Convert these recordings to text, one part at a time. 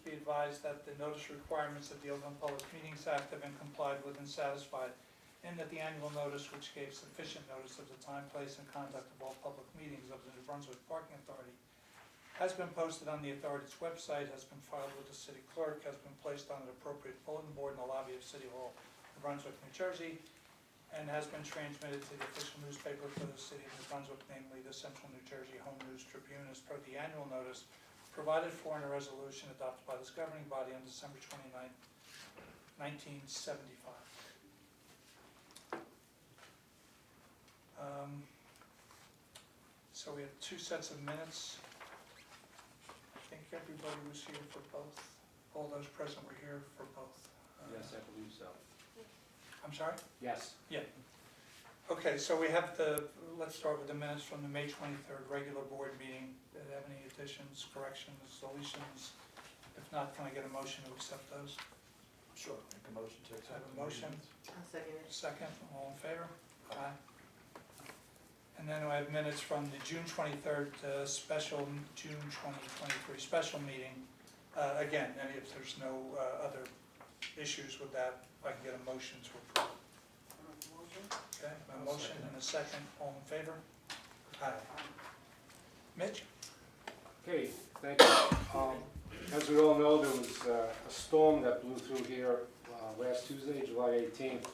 be advised that the notice requirements of the Open Public Meetings Act have been complied with and satisfied, and that the annual notice, which gave sufficient notice of the time, place, and conduct of all public meetings of the New Brunswick Parking Authority, has been posted on the authority's website, has been filed with the city clerk, has been placed on an appropriate bulletin board in the lobby of City Hall, New Brunswick, New Jersey, and has been transmitted to the official newspaper for the city of New Brunswick, namely the Central New Jersey Home News Tribune, as per the annual notice provided for in a resolution adopted by this governing body on December 29, 1975. So we have two sets of minutes. I think everybody was here for both. All those present were here for both. Yes, I believe so. I'm sorry? Yes. Yeah. Okay, so we have let's start with the minutes from the May 23rd regular board meeting. Do they have any additions, corrections, deletions? If not, can I get a motion to accept those? Sure, make a motion to I accept. have a motion. I'll second it. Second, all in favor? Aye. And then I have minutes from the June 23rd special, June 2023 special meeting. Again, if there's no other issues with that, if I can get a motion to approve. Okay, a motion and a second, all in favor? Aye. Mitch? Okay, thank you. As we all know, there was a storm that blew through here last Tuesday, July 18th,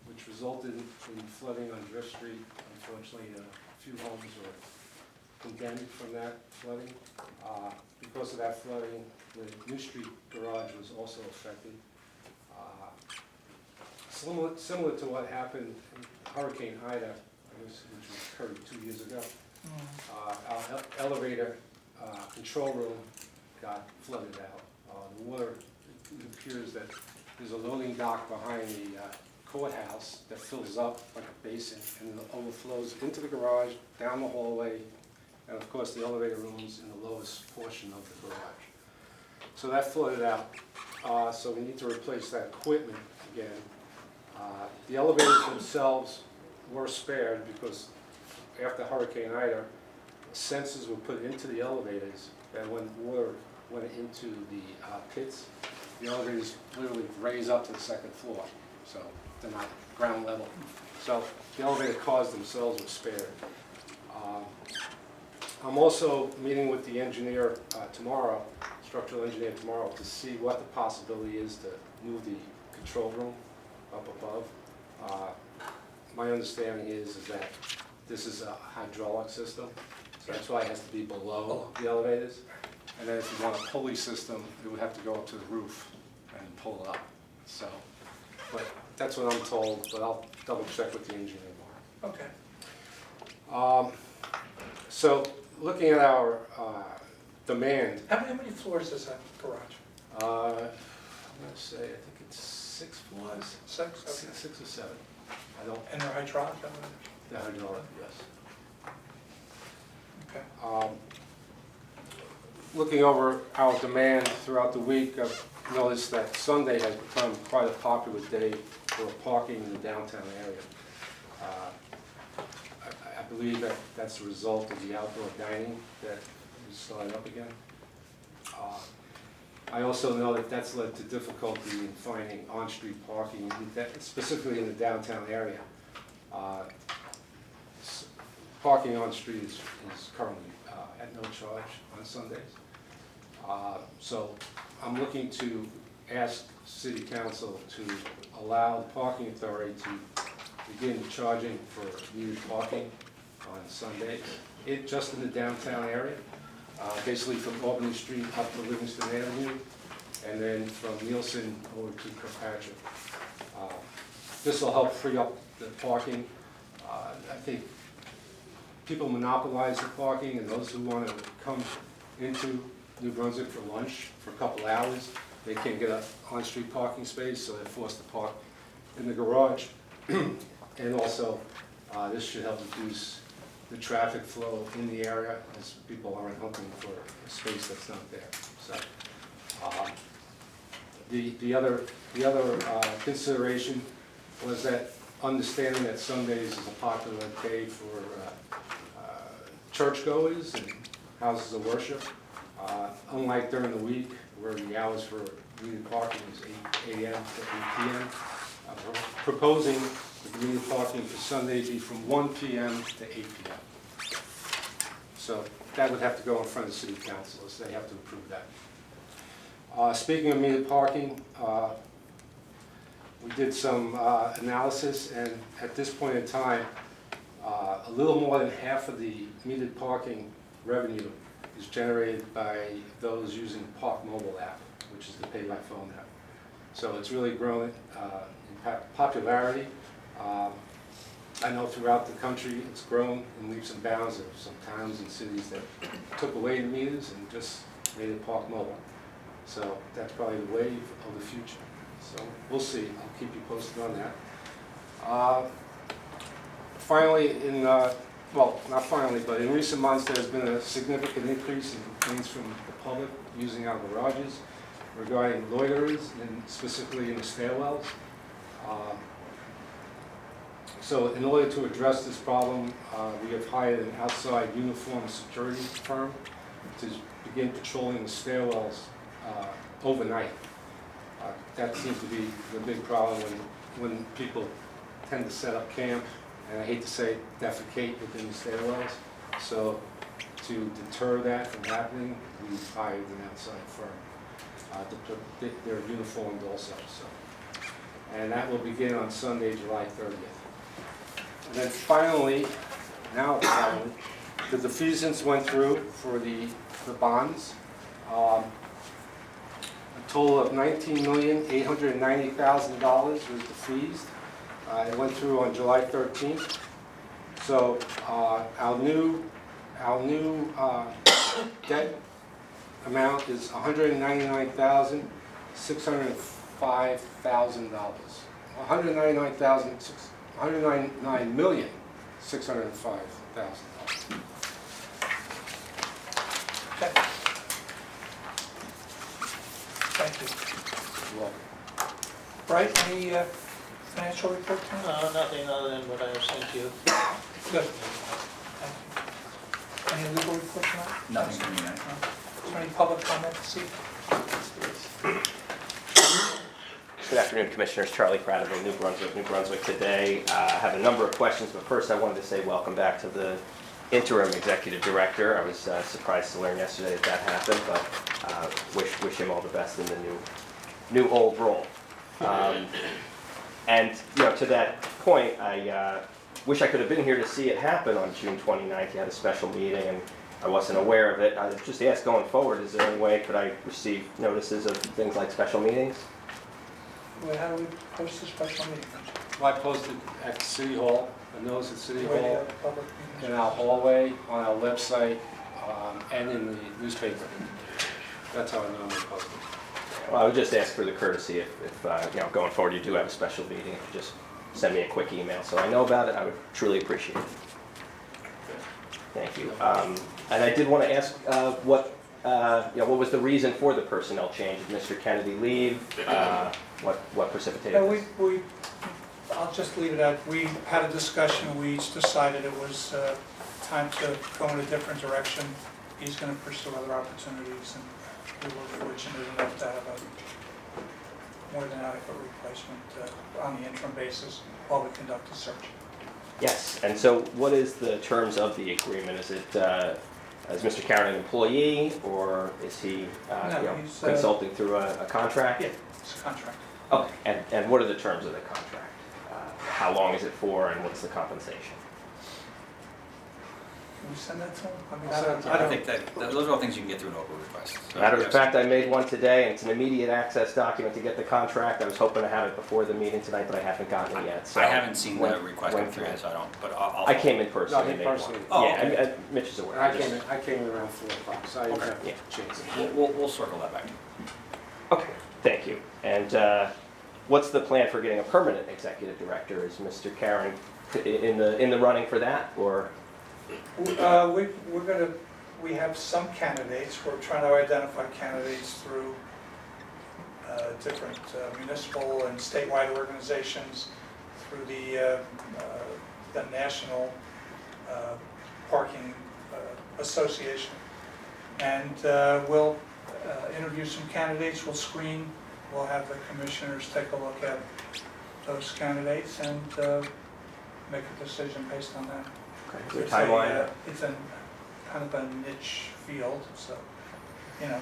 which resulted in flooding on Drift Street. Unfortunately, a few homes were condemned from that flooding. Because of that flooding, the New Street garage was also affected. Similar to what happened in Hurricane Ida, which occurred 2 years ago. Our elevator control room got flooded out. The water, it appears that there's a loading dock behind the courthouse that fills up like a basin and overflows into the garage, down the hallway, and of course the elevator room's in the lowest portion of the garage. So that flooded out. So we need to replace that equipment again. The elevators themselves were spared because after Hurricane Ida, sensors were put into the elevators, and when water went into the pits, the elevators literally raise up to the second floor, so they're not ground level. So the elevator cars themselves were spared. I'm also meeting with the engineer tomorrow, structural engineer tomorrow, to see what the possibility is to move the control room up above. My understanding is that this is a hydraulic system, so that's why it has to be below the elevators. And then if you want a pulley system, it would have to go up to the roof and pull it up. So, but that's what I'm told, but I'll double check with the engineer tomorrow. Okay. So looking at our demand. How many floors does that garage? I'm going to say, I think it's 6 floors. 6? Okay. 6 or 7. I don't. And they're hydraulic? The hydraulic, yes. Okay. Looking over our demand throughout the week, I've noticed that Sunday has become quite a popular day for parking in the downtown area. I believe that that's a result of the outdoor dining that is starting up again. I also know that that's led to difficulty in finding on-street parking, specifically in the downtown area. Parking on street is currently at no charge on Sundays. So I'm looking to ask City Council to allow the parking authority to begin charging for needed parking on Sundays, just in the downtown area, basically from Albany Street up to Livingston Avenue, and then from Nielsen over to Kirkpatrick. This will help free up the parking. I think people monopolize the parking, and those who want to come into New Brunswick for lunch for a couple hours, they can't get an on-street parking space, so they're forced to park in the garage. And also, this should help reduce the traffic flow in the area as people aren't hunting for a space that's not there. So, the other consideration was that understanding that Sundays is a popular day for churchgoers and houses of worship. Unlike during the week, where the hours for metered parking is 8 a.m. to 8 p.m., we're proposing that the metered parking for Sunday be from 1 p.m. to 8 p.m. So that would have to go in front of the city council, so they have to approve that. Speaking of metered parking, we did some analysis, and at this point in time, a little more than half of the metered parking revenue is generated by those using the Park Mobile app, which is the pay by phone app. So it's really grown in popularity. I know throughout the country it's grown in leaps and bounds. There are some towns and cities that took away the meters and just made it Park Mobile. So that's probably the wave of the future. So we'll see. I'll keep you posted on that. Finally, well, not finally, but in recent months, there's been a significant increase in complaints from the public using our garages regarding loiterers, and specifically in the stairwells. So in order to address this problem, we have hired an outside uniformed security firm to begin patrolling the stairwells overnight. That seems to be the big problem when people tend to set up camp, and I hate to say defecate within the stairwells. So to deter that from happening, we've hired an outside firm. They're uniformed also. So. And that will begin on Sunday, July 30th. And then finally, the defeasance went through for the bonds. A total of $19,890,000 was defeased. It went through on July 13th. So our new debt amount is $199,605,000. $199,605,000. Okay. Thank you. You're welcome. Bryce, any financial report tonight? No, nothing other than what I have sent you. Good. Thank you. Any legal report tonight? Nothing from me, no. No. Is there any public comment this evening? Good afternoon, Commissioners. Charlie Prattville, New Brunswick today. I have a number of questions, but first I wanted to say welcome back to the interim executive director. I was surprised to learn yesterday that happened, but wish him all the best in the new old role. And to that point, I wish I could have been here to see it happen on June 29th. You had a special meeting, and I wasn't aware of it. I just asked, going forward, is there any way could I receive notices of things like special meetings? Well, how do we post a special meeting? Well, I posted at City Hall, a notice at City Where do you Hall, have the public in meetings? our hallway, on our website, and in the newspaper. That's how I normally post it. Well, I would just ask for the courtesy if going forward you do have a special meeting, if you just send me a quick email so I know about it, I would truly appreciate it. Thank you. And I did want to ask what was the reason for the personnel change? Did Mr. Kennedy leave? What precipitated Yeah, this? I'll just leave it at, we had a discussion, we each decided it was time to go in a different direction. He's going to pursue other opportunities, and we were fortunate enough to have a more than adequate replacement on the interim basis while we conduct the search. Yes, and so what is the terms of the agreement? Is it, is Mr. Karen an employee, or is he No, he's, consulting through a contract? Yeah, it's a contract. Okay, and what are the terms of the contract? How long is it for, and what's the compensation? Can we send that to him? I mean, I think that those are all things you can get through an open request. So Matter of yes. fact, I made one today, and it's an immediate access document to get the contract. I was hoping to have it before the meeting tonight, but I haven't gotten it yet. So I haven't seen when- the request when come through can yet, so I don't, but I'll. I came in personally. No, he and made one. personally. Oh, Yeah, okay. Mitch is aware. And I came in around 4 o'clock, so I didn't Okay. have Yeah. a chance. We'll circle that back. Okay, thank you. And what's the plan for getting a permanent executive director? Is Mr. Karen in the running for that, or? We have some candidates. We're trying to identify candidates through different municipal and statewide organizations, through the National Parking Association. And we'll interview some candidates, we'll screen, we'll have the commissioners take a look at those candidates and make a decision based on that. Okay. Is there a It's timeline? It's a kind of a niche field, so, you know,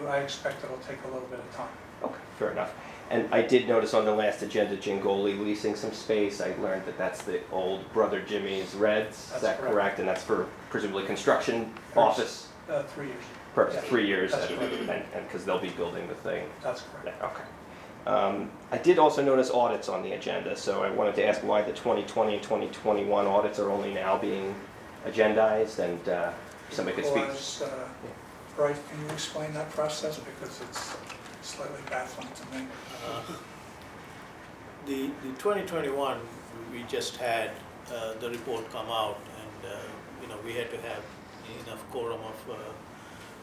I expect it'll take a little bit of time. Okay, fair enough. And I did notice on the last agenda, Jingoli leasing some space. I learned that that's the old Brother Jimmy's Reds. Is That's that correct. correct? And that's for presumably construction Correct. office 3 years, purpose, Yeah, 3 years, that's and correct. because they'll be building the thing. that's correct. Yeah, okay. I did also notice audits on the agenda, so I wanted to ask why the 2020 and 2021 audits are only now being agendized, and if somebody could speak. Because, Bryce, can you explain that process, because it's slightly baffling to me. The 2021, we just had the report come out, and you know, we had to have enough quorum of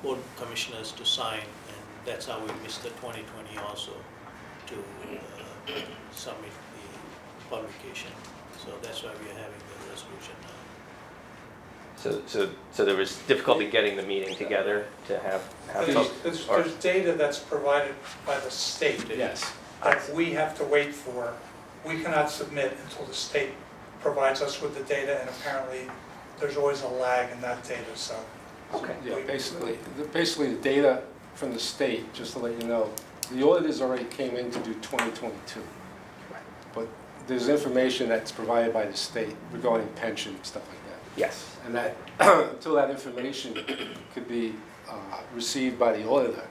board commissioners to sign, and that's how we missed the 2020 also to submit the publication. So that's why we are having the resolution now. So there was difficulty getting the meeting together to have folks. There's data that's provided by the state Yes. that we have to wait for. We cannot submit until the state provides us with the data, and apparently there's always a lag in that data, so. Okay. Yeah, basically the data from the state, just to let you know, the auditors already came in to do 2022. But there's information that's provided by the state regarding pension and stuff like that. Yes. And that, until that information could be received by the auditor,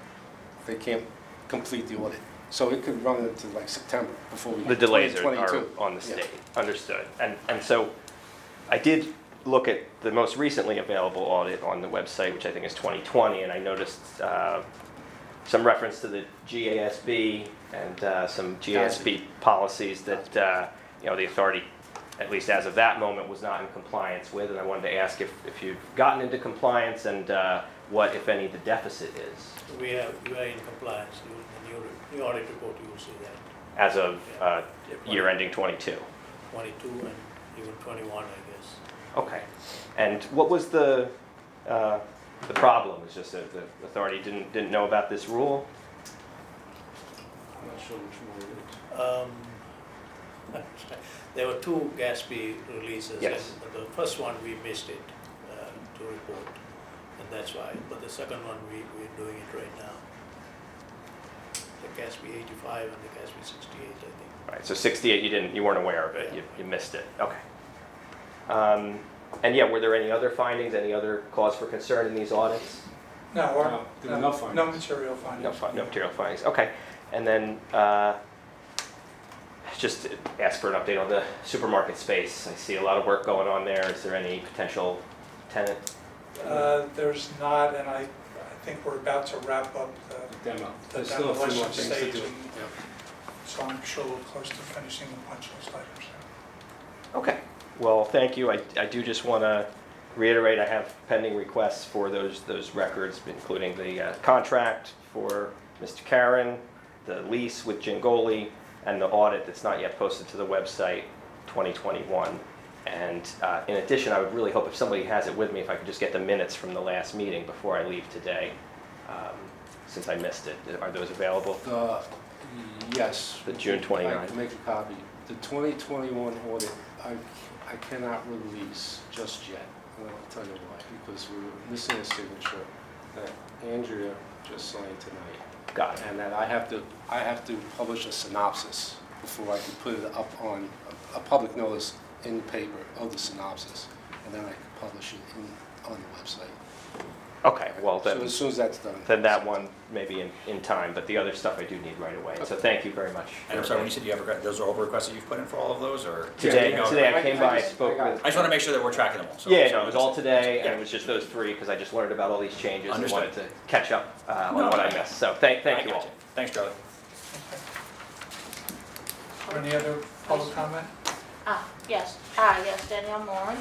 they can't complete the audit. So it could run into like September before we The get delays are 2022. on the Yeah. state, understood. And so I did look at the most recently available audit on the website, which I think is 2020, and I noticed some reference to the GASB and some GASB policies that, you know, the authority, at least as of that moment, was not in compliance with, and I wanted to ask if you've gotten into compliance and what, if any, the deficit is We are in compliance. In the audit report, you will see that. as of year ending 22. 22 and even 21, I guess. Okay. And what was the problem? It's just that the authority didn't know about this rule? I'm not sure which one it is. There were 2 GASB releases. Yes. And the first one, we missed it to report, and that's why. But the second one, we're doing it right now. The GASB 85 and the GASB 68, I think. Right, so 68, you weren't aware of it, Yeah. you missed it, okay. And yeah, were there any other findings, any other cause for concern in these audits? No, No, there were no findings. no material findings. No material findings, okay. And then, just to ask for an update on the supermarket space. I see a lot of work going on there. Is there any potential tenant? There's not, and I think we're about to wrap up The demo. the There's still a few more demolition things to stage, do. and Yep. so I'm sure we're close to finishing the punch list items. Okay, well, thank you. I do just want to reiterate, I have pending requests for those records, including the contract for Mr. Karen, the lease with Jingoli, and the audit that's not yet posted to the website, 2021. And in addition, I would really hope if somebody has it with me, if I could just get the minutes from the last meeting before I leave today, since I missed it. Are those available? Yes. The June 29th. I can make a copy. The 2021 audit, I cannot release just yet. And I'll tell you why. Because we're missing a signature that Andrea just signed tonight. Got it. And that I have to publish a synopsis before I can put it up on a public notice in the paper of the synopsis. And then I can publish it on the website. Okay, well, So as soon as that's done. then that one maybe in time, but the other stuff I do need right away. So thank you very much. And I'm sorry, when you said you have those are all the requests that you've put in for all of those, or? Today, You know, today I I- came I by, just- spoke I got with. I just want to make sure that we're tracking them all. So- Yeah, so no, it was all today, and Yeah. it was just those 3, because I just learned about all these changes and Understood. wanted to catch up on No, what I I got missed. So thank I you got all. Thanks, Charlie. Okay. Any other public comment? Yes, Danielle Moore.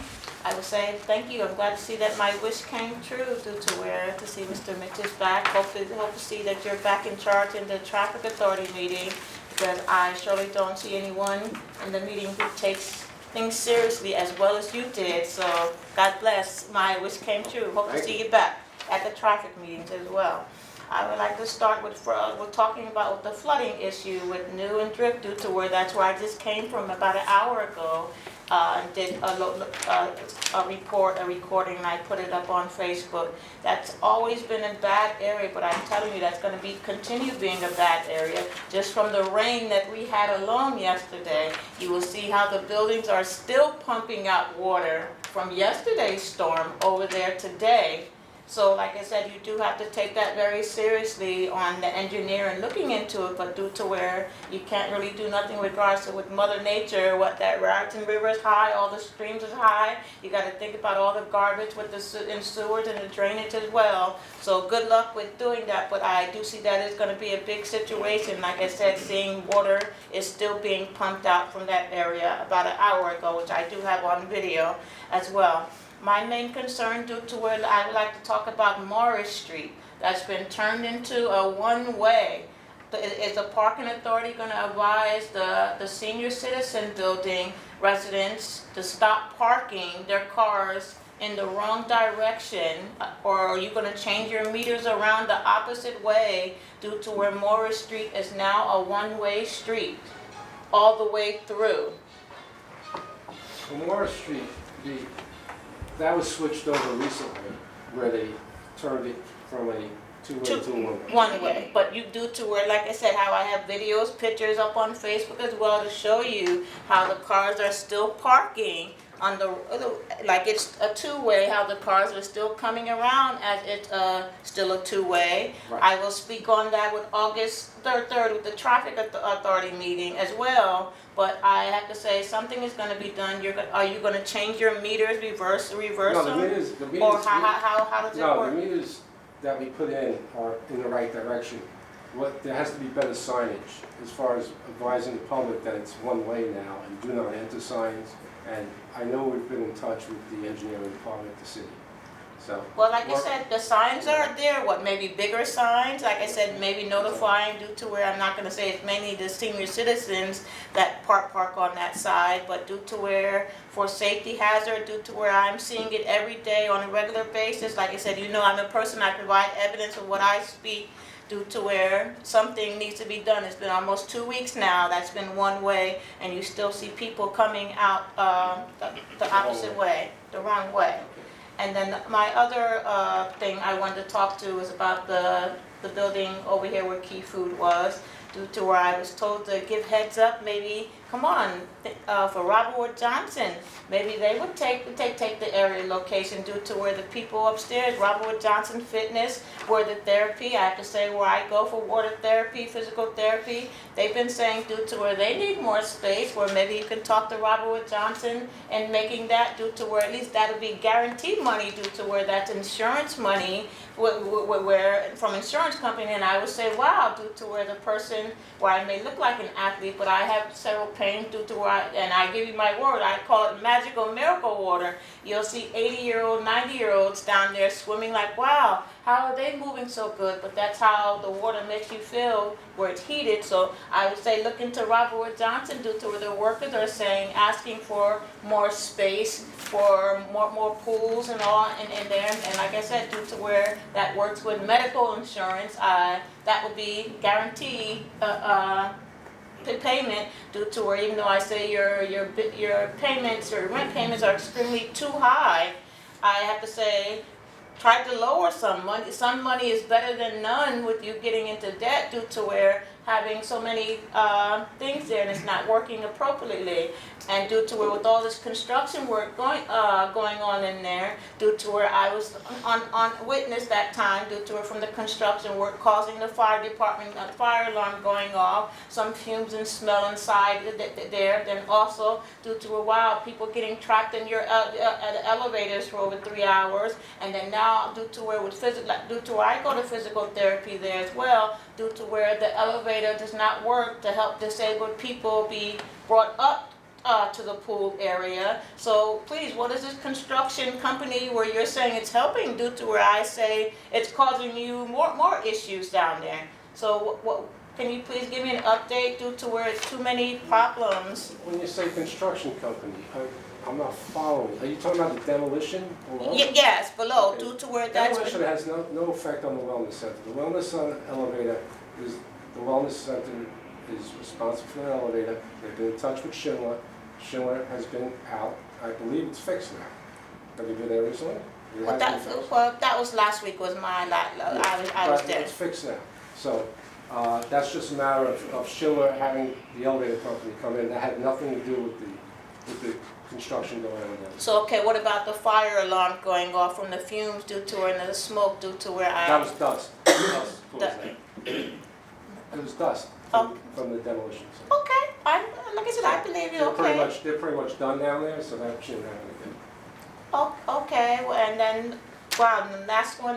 I would say thank you. I'm glad to see that my wish came true due to to see Mr. Mitch is back. Hope to see that you're back in charge in the traffic authority meeting, because I surely don't see anyone in the meeting who takes things seriously as well as you did. So God bless. My wish came true. Hope to Thank see you back. at the traffic meetings as well. I would like to start with talking about the flooding issue with New and Drift, due to where that's where I just came from about an hour ago. And did a recording, and I put it up on Facebook. That's always been a bad area, but I'm telling you, that's going to continue being a bad area. Just from the rain that we had alone yesterday, you will see how the buildings are still pumping out water from yesterday's storm over there today. So like I said, you do have to take that very seriously on the engineer and looking into it, but due to where you can't really do nothing with regards to with Mother Nature, what that Raritan River is high, all the streams is high, you got to think about all the garbage with the sewers and the drainage as well. So good luck with doing that, but I do see that it's going to be a big situation. Like I said, seeing water is still being pumped out from that area about an hour ago, which I do have on video as well. My main concern, due to where I would like to talk about Morris Street, that's been turned into a one-way. Is the parking authority going to advise the senior citizen building residents to stop parking their cars in the wrong direction, or are you going to change your meters around the opposite way, due to where Morris Street is now a one-way street all the way through? On Morris Street, that was switched over recently, where they turned it from a two-way to one-way. One way, but you do to where, like I said, how I have videos, pictures up on Facebook as well to show you how the cars are still parking on like it's a two-way, how the cars are still coming around as it's still a two-way. Right. I will speak on that with August 3rd with the traffic authority meeting as well. But I have to say, something is going to be done. Are you going to change your meters, reverse No, them? the meters, Or how does it no, work? the meters that we put in are in the right direction. There has to be better signage as far as advising the public that it's one way now and do not enter signs. And I know we've been in touch with the engineering department of the city. So. Well, like I said, the signs are there, maybe bigger signs, like I said, maybe notifying, due to where I'm not gonna say it's mainly the senior citizens that park on that side, but due to where, for safety hazard, due to where I'm seeing it every day on a regular basis, like I said, you know, I'm a person, I provide evidence of what I speak, due to where something needs to be done. It's been almost 2 weeks now, that's been one way, and you still see people coming out the opposite way, the wrong way. And then my other thing I wanted to talk to is about the building over here where Key Food was, due to where I was told to give heads up, maybe, come on, for Robert Wood Johnson, maybe they would take the area location, due to where the people upstairs, Robert Wood Johnson Fitness, where the therapy, I have to say where I go for water therapy, physical therapy, they've been saying due to where they need more space, where maybe you can talk to Robert Wood Johnson and making that, due to where at least that'll be guaranteed money, due to where that's insurance money, where from insurance company, and I would say, wow, due to where the person, where I may look like an athlete, but I have several pains due to where and I give you my word, I call it magical miracle water. You'll see 80-year-old, 90-year-olds down there swimming like, wow, how are they moving so good? But that's how the water makes you feel where it's heated. So I would say look into Robert Wood Johnson, due to where the workers are saying, asking for more space, for more pools and all in there. And like I said, due to where that works with medical insurance, that would be guaranteed payment, due to where even though I say your payments, your rent payments are extremely too high, I have to say try to lower some money. Some money is better than none with you getting into debt, due to where having so many things there and it's not working appropriately, and due to where with all this construction work going on in there, due to where I was on witness that time, due to where from the construction work causing the fire department fire alarm going off, some fumes and smell inside there, then also due to where, wow, people getting trapped in your elevators for over 3 hours, and then now due to where with due to where I go to physical therapy there as well, due to where the elevator does not work to help disabled people be brought up to the pool area. So please, what is this construction company where you're saying it's helping, due to where I say it's causing you more issues down there? So what can you please give me an update, due to where it's too many problems? When you say construction company, I'm not following. Are you talking about the demolition below? Yes, below, Okay. due to where that's. Demolition has no effect on the wellness center. The wellness elevator is, the wellness center is responsible for the elevator. They've been in touch with Schindler. Schindler has been out. I believe it's fixed now. Have you been there recently? It Well, has been fixed. that was last week was I was But there. it's fixed now. So that's just a matter of Schindler having the elevator company come in. That had nothing to do with the construction going on there. So, okay, what about the fire alarm going off from the fumes due to where, and the smoke due to where That was dust. Dust caused that. It was dust from the demolition. So Okay, like I said, I believe you, okay. they're pretty much done down there, so that shouldn't happen again. Oh, okay, well, and then, wow, and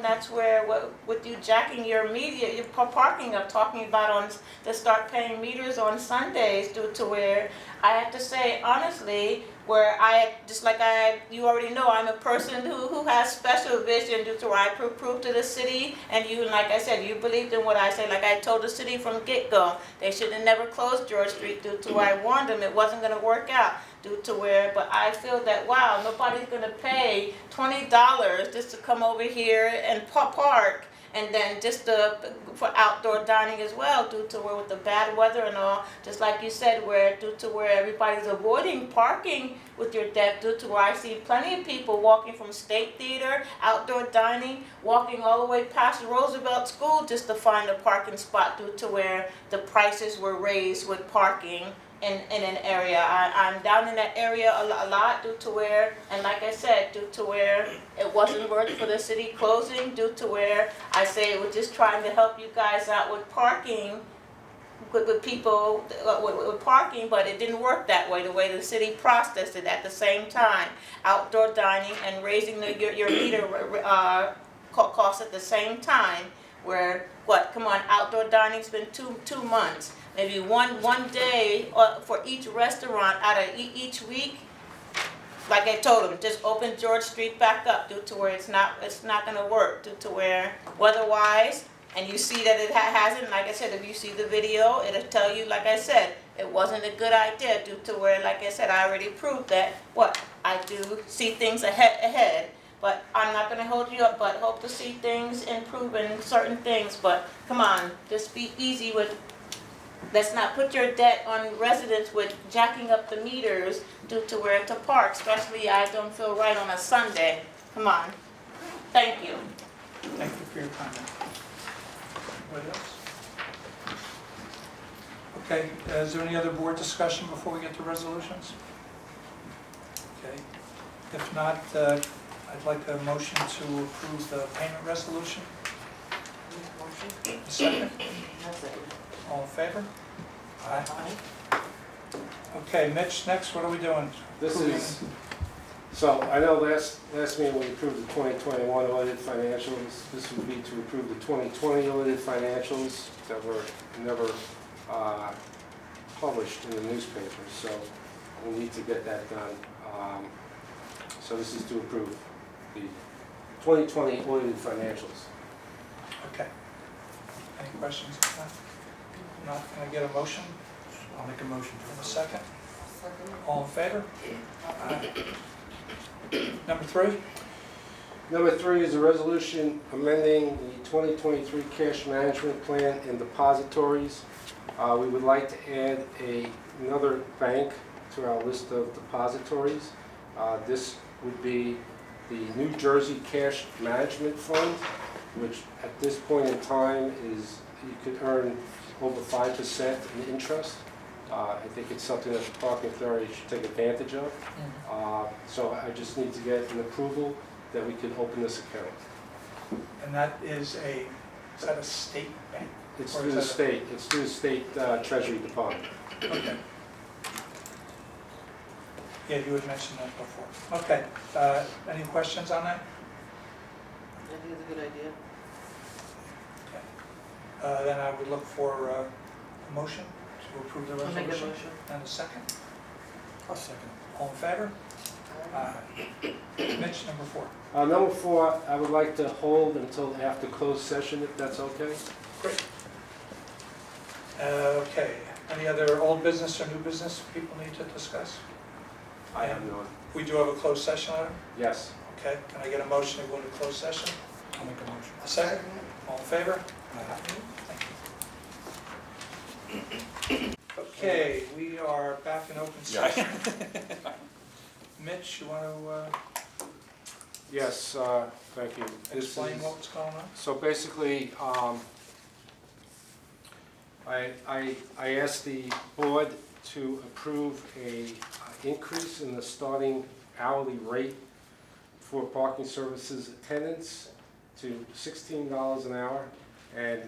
that's where, with you jacking your media, your parking up, talking about on, to start paying meters on Sundays due to where, I have to say, honestly, where you already know, I'm a person who has special vision due to where I prove to the city, and you, like I said, you believed in what I say, like I told the city from get-go, they should have never closed George Street due to where I warned them it wasn't gonna work out, due to where, but I feel that, wow, nobody's gonna pay $20 just to come over here and park, and then just for outdoor dining as well, due to where with the bad weather and all, just like you said, where due to where everybody's avoiding parking with your deck, due to where I see plenty of people walking from State Theater, outdoor dining, walking all the way past Roosevelt School just to find a parking spot due to where the prices were raised with parking in an area. I'm down in that area a lot due to where, and like I said, due to where it wasn't worth for the city closing, due to where I say we're just trying to help you guys out with parking, with people, with parking, but it didn't work that way, the way the city processed it at the same time. Outdoor dining and raising your meter cost at the same time, where, come on, outdoor dining's been two months. Maybe one day for each restaurant out of each week. Like I told them, just open George Street back up due to where it's not gonna work, due to where weather-wise, and you see that it hasn't. Like I said, if you see the video, it'll tell you. Like I said, it wasn't a good idea due to where, like I said, I already proved that. I do see things ahead. But I'm not gonna hold you up. But hope to see things improve in certain things. But come on, just be easy with. Let's not put your debt on residents with jacking up the meters due to where to park, especially I don't feel right on a Sunday. Come on. Thank you. Thank you for your comment. Anybody else? Okay, is there any other board discussion before we get to resolutions? Okay, if not, I'd like a motion to approve the payment resolution. A second? All in favor? Aye. Okay, Mitch, next, what are we doing? This is, so I know last meeting we approved the 2021 audited financials. This would be to approve the 2020 audited financials that were never published in the newspapers. So we need to get that done. So this is to approve the 2020 audited financials. Okay. Any questions on that? Not, can I get a motion? I'll make a motion In a to second? All in favor? Aye. Number 3? Number 3 is a resolution amending the 2023 cash management plan and depositories. We would like to add another bank to our list of depositories. This would be the New Jersey Cash Management Fund, which at this point in time is, you could earn over 5% in interest. I think it's something that the parking authority should take advantage of. So I just need to get an approval that we can open this account. And that is that a state bank? It's Or through is the that state, it's through the state treasury department. Okay. Yeah, you had mentioned that before. Okay, any questions on that? I think it's a good idea. Okay. Then I would look for a motion to approve the I'll make a resolution. motion. And a second. I'll second. All in favor? Mitch, number 4. Number 4, I would like to hold until after closed session, if that's okay. Great. Okay, any other old business or new business people need to discuss? I have none. We do have a closed session item, Yes. okay? Can I get a motion to go into closed session? I'll make a motion. A second? All in favor? Aye. Thank you. Okay, we are back in open session. Mitch, you want to Yes, thank you. This explain is- what's going on? So basically, I asked the board to approve a increase in the starting hourly rate for parking services attendants to $16 an hour and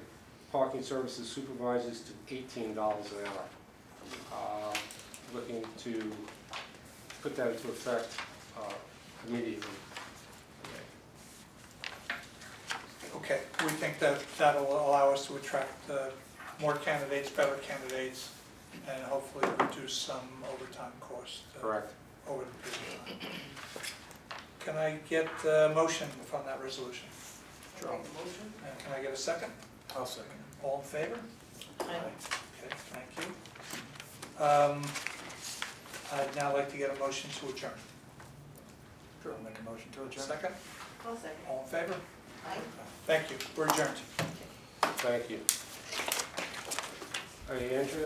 parking services supervisors to $18 an hour. Looking to put that into effect immediately. Okay, we think that that'll allow us to attract more candidates, better candidates, and hopefully reduce some overtime costs Correct. over the period of time. Can I get a motion from that resolution? I'll make a motion. And can I get a second? I'll second. All in favor? Aye. Okay, thank you. I'd now like to get a motion to adjourn. Sure, I'll make a motion to adjourn. Second? I'll second. All in favor? Aye. Thank you. We're adjourned. Thank you. Hey, Andrea?